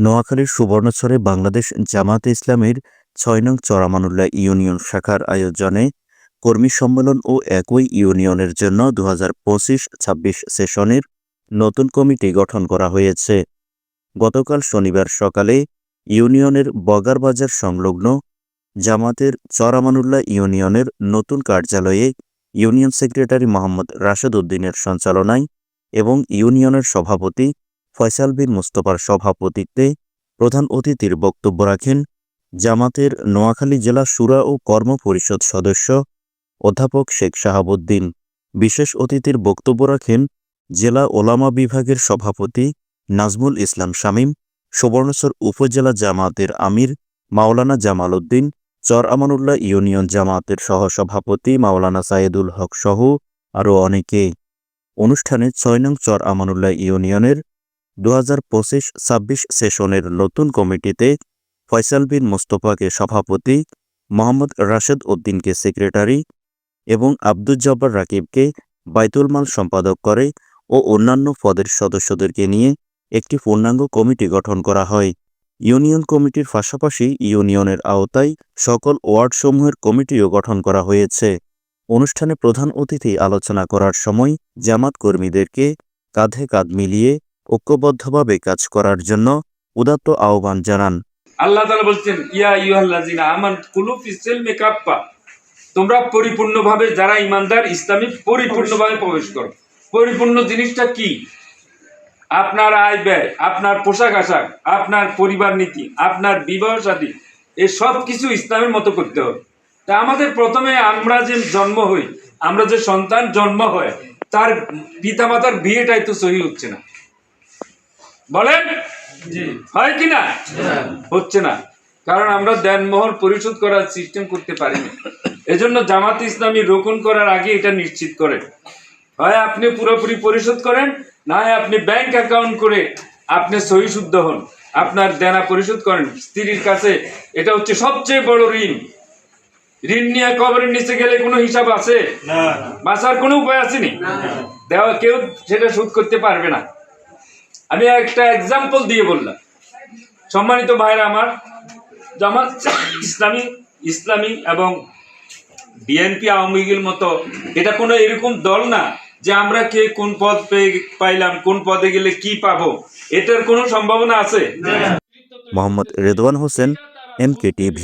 নোয়াখালীর সুবর্ণচরে বাংলাদেশ জামায়াতে ইসলামীর ৬ নং চরামানুল্লাহ ইউনিয়ন শাখার আয়োজনে কর্মী সম্মেলন ও একই ইউনিয়নের জন্য ২০২৫-২৬ সেশনের নতুন কমিটি গঠন করা হয়েছে। গতকাল শনিবার সকালে ইউনিয়নের বগারবাজার সংলগ্ন জামায়াতের চরামানুল্লাহ ইউনিয়নের নতুন কার্যালয়ে ইউনিয়ন সেক্রেটারি মোহাম্মদ রাশেদ উদ্দিনের সঞ্চালনায় এবং ইউনিয়নের সভাপতি ফয়সাল বিন মুস্তফার সভাপতিত্বে প্রধান অতিথির বক্তব্য রাখেন জামাতের নোয়াখালী জেলা শুরা ও কর্ম পরিষদ সদস্য অধ্যাপক শেখ শাহাবুদ্দিন। বিশেষ অতিথির বক্তব্য রাখেন জেলা ওলামা বিভাগের সভাপতি নাজমুল ইসলাম শামীম, সুবর্ণচর উপজেলা জামায়াতের আমির মাওলানা জামাল উদ্দিন, চর আমানুল্লাহ ইউনিয়ন জামায়াতের সহসভাপতি মাওলানা সাইদুল হক সহ আরও অনেকে। অনুষ্ঠানে ৬ নং চর আমানুল্লাহ ইউনিয়নের ২০২৫-২৬ সেশনের নতুন কমিটিতে ফয়সাল বিন মুস্তফাকে সভাপতি, মোহাম্মদ রাশেদ উদ্দিনকে সেক্রেটারি এবং আব্দুল জব্বার রাকিবকে বাইতুল মাল সম্পাদক করে ও অন্যান্য পদের সদস্যদেরকে নিয়ে একটি পূর্ণাঙ্গ কমিটি গঠন করা হয়। ইউনিয়ন কমিটির পাশাপাশি ইউনিয়নের আওতায় সকল ওয়ার্ডসমূহের কমিটিও গঠন করা হয়েছে। অনুষ্ঠানে প্রধান অতিথি আলোচনা করার সময় জামাত কর্মীদেরকে কাঁধে কাঁধ মিলিয়ে ঐক্যবদ্ধভাবে কাজ করার জন্য উদাত্ত আহ্বান জানান। আল্লাহ তাআলা বলছেন, ইয়া আইয়ুহাল্লাযিনা আমানু কুলু ফিস সিলমি কাফফা, তোমরা পরিপূর্ণভাবে যারা ঈমানদার ইসলামে পরিপূর্ণভাবে প্রবেশ করো। পরিপূর্ণ জিনিসটা কি? আপনার আয় ব্যয়, আপনার পোশাক আশাক, আপনার পরিবার নীতি, আপনার বিবাহ শাদী, এই সব কিছু ইসলামের মতো করতে হবে। তা আমাদের প্রথমে আমরা যে জন্ম হই, আমরা যে সন্তান জন্ম হয়, তার পিতামাতার বিয়েটাই তো সহি হচ্ছে না, বলেন হয় কি না? হচ্ছে না, কারণ আমরা দেনমোহর পরিশোধ করার সিস্টেম করতে পারিনি। এজন্য জামাত ইসলামী রোকন করার আগে এটা নিশ্চিত করেন, হয় আপনি পুরোপুরি পরিশোধ করেন, না হয় আপনি ব্যাংক অ্যাকাউন্ট করে আপনি সহি শুদ্ধ হন, আপনার দেনা পরিশোধ করেন স্ত্রীর কাছে। এটা হচ্ছে সবচেয়ে বড় ঋণ। ঋণ নিয়ে কবরের নিচে গেলে কোনো হিসাব আছে? বাঁচার কোনো উপায় আসেনি, দেওয়া কেউ সেটা শোধ করতে পারবে না। আমি একটা এক্সাম্পল দিয়ে বললাম। সম্মানিত ভাইরা আমার, জামাত ইসলামী এবং বিএনপি আওয়ামী লীগের মতো এটা কোনো এরকম দল না যে আমরা কে কোন পদ পাইলাম, কোন পদে গেলে কি পাবো, এটার কোনো সম্ভাবনা আছে? Mohammad Redwan Hossain, MK TV।